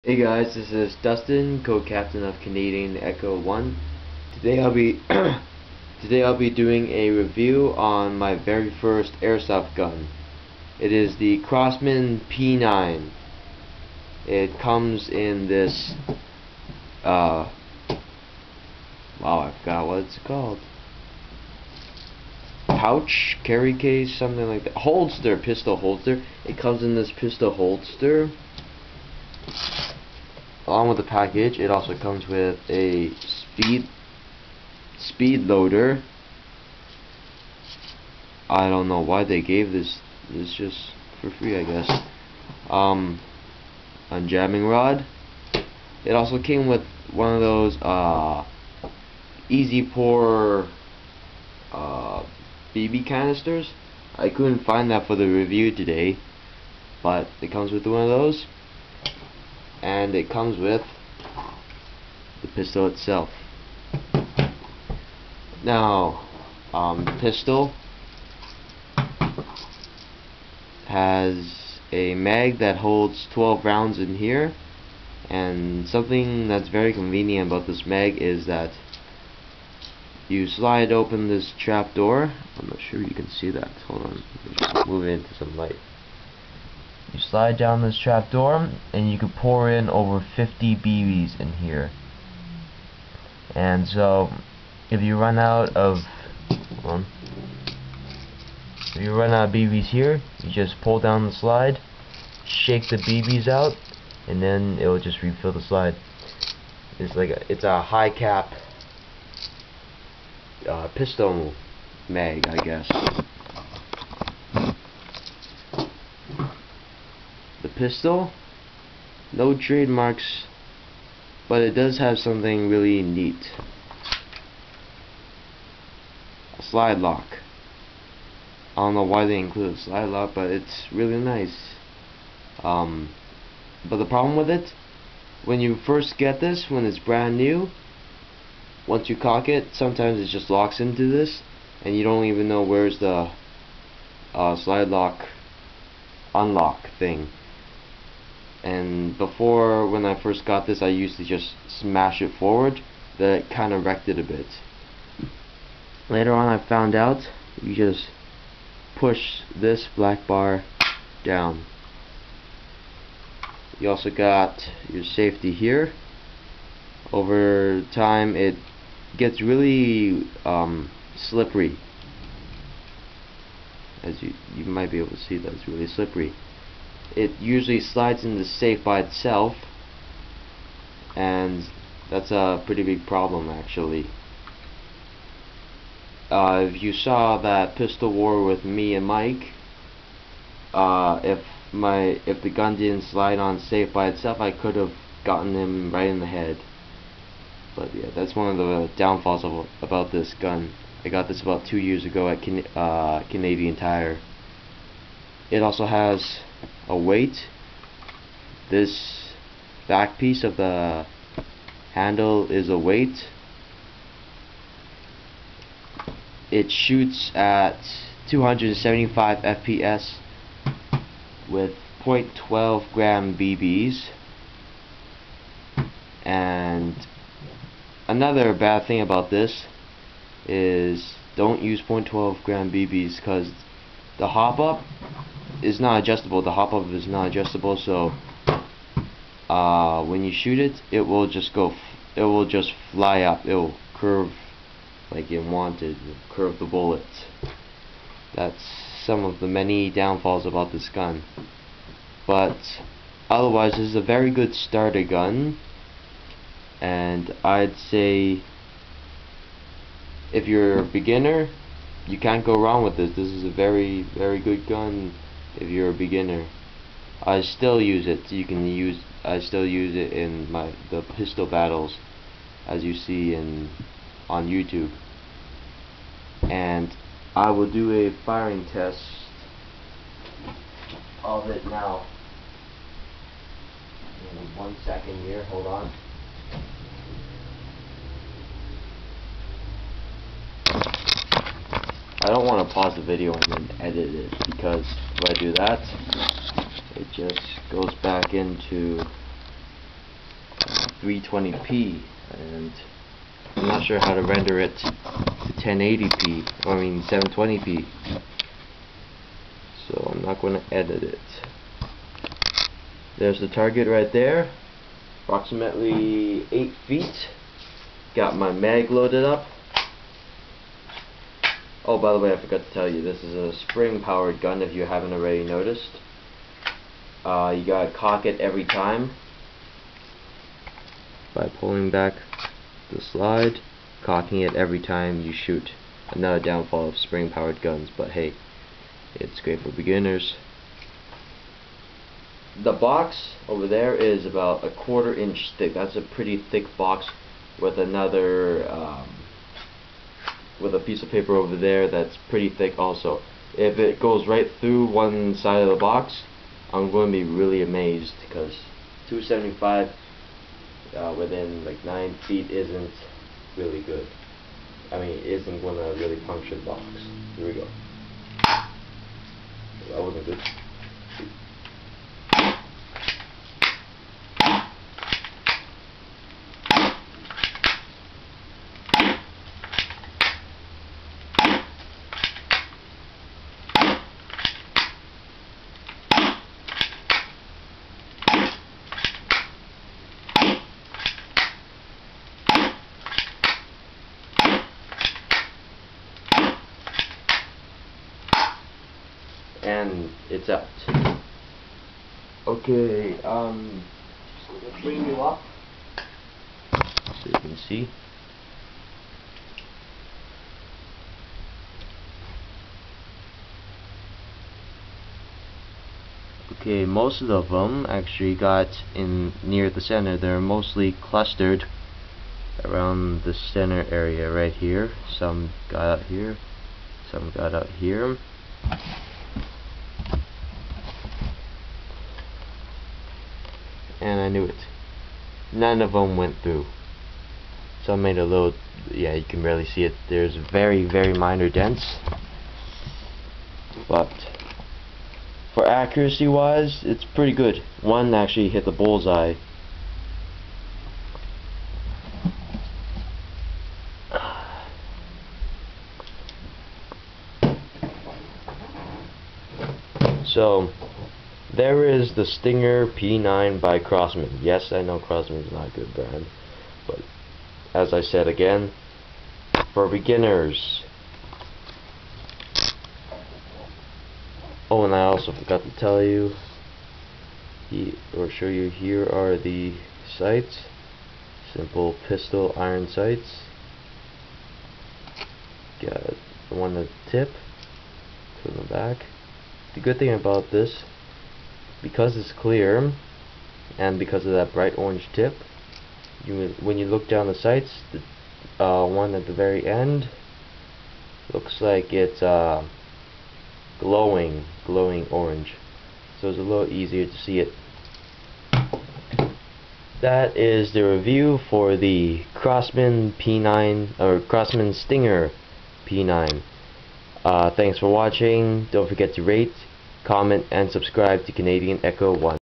Hey guys, this is Dustin, co-captain of Canadian Echo 1. Today I'll be doing a review on my very first airsoft gun. It is the Crossman P9. It comes in this wow, I forgot what it's called. Pouch, carry case, something like that. Holster, pistol holster. It comes in this pistol holster. Along with the package, it also comes with a speed loader. I don't know why they gave this. It's just for free, I guess. A jamming rod. It also came with one of those easy pour BB canisters. I couldn't find that for the review today, but it comes with one of those. And it comes with the pistol itself. Now, the pistol has a mag that holds 12 rounds in here, and something that's very convenient about this mag is that you slide open this trap door. I'm not sure you can see that. Hold on, let's move it into some light. You slide down this trap door and you can pour in over 50 BBs in here. And so if you run out of BBs here, you just pull down the slide, shake the BBs out, and then it will just refill the slide. It's a high cap pistol mag, I guess. The pistol, no trademarks, but it does have something really neat. A slide lock. I don't know why they include a slide lock, but it's really nice. But the problem with it, when you first get this, when it's brand new, once you cock it, sometimes it just locks into this, and you don't even know where's the slide lock unlock thing. And before, when I first got this, I used to just smash it forward. That kind of wrecked it a bit. Later on, I found out you just push this black bar down. You also got your safety here. Over time, it gets really slippery. As you might be able to see, that it's really slippery. It usually slides into the safe by itself, and that's a pretty big problem, actually. If you saw that pistol war with me and Mike, if the gun didn't slide on safe by itself, I could have gotten him right in the head. But yeah, that's one of the downfalls about this gun. I got this about 2 years ago at Canadian Tire. It also has a weight. This back piece of the handle is a weight. It shoots at 275 FPS with 0.12 gram BBs. And another bad thing about this is don't use 0.12 gram BBs, because the hop up is not adjustable. The hop up is not adjustable, so when you shoot it, it will just fly up. It will curve like it wanted, curve the bullet. That's some of the many downfalls about this gun. But otherwise, this is a very good starter gun, and I'd say if you're a beginner, you can't go wrong with this. This is a very, very good gun if you're a beginner. I still use it. I still use it in the pistol battles, as you see on YouTube. And I will do a firing test of it now. In 1 second here, hold on. I don't want to pause the video and then edit it, because if I do that, it just goes back into 320p, and I'm not sure how to render it to 1080p, or I mean 720p, so I'm not going to edit it. There's the target right there, approximately 8 feet. Got my mag loaded up. Oh, by the way, I forgot to tell you, this is a spring powered gun if you haven't already noticed. You gotta cock it every time by pulling back the slide, cocking it every time you shoot. Another downfall of spring powered guns, but hey, it's great for beginners. The box over there is about a 1/4 inch thick. That's a pretty thick box with another with a piece of paper over there that's pretty thick also. If it goes right through one side of the box, I'm going to be really amazed, because 275 within like 9 feet isn't really good. I mean, it isn't going to really puncture the box. Here we go. That wasn't good. And it's out. Okay, just gonna bring you up so you can see. Okay, most of them actually got in near the center. They're mostly clustered around the center area right here. Some got out here, some got out here. And I knew it. None of them went through. Some made a little, yeah, you can barely see it. There's very, very minor dents. But for accuracy wise, it's pretty good. One actually hit the bullseye. So there is the Stinger P9 by Crossman. Yes, I know Crossman is not a good brand, but as I said again, for beginners. Oh, and I also forgot to tell you, or show you, here are the sights. Simple pistol iron sights. Got one at the tip, two in the back. The good thing about this, because it's clear and because of that bright orange tip, when you look down the sights, the one at the very end looks like it's glowing orange, so it's a little easier to see it. That is the review for the Crossman P9, or Crossman Stinger P9. Thanks for watching. Don't forget to rate, comment, and subscribe to Canadian Echo 1.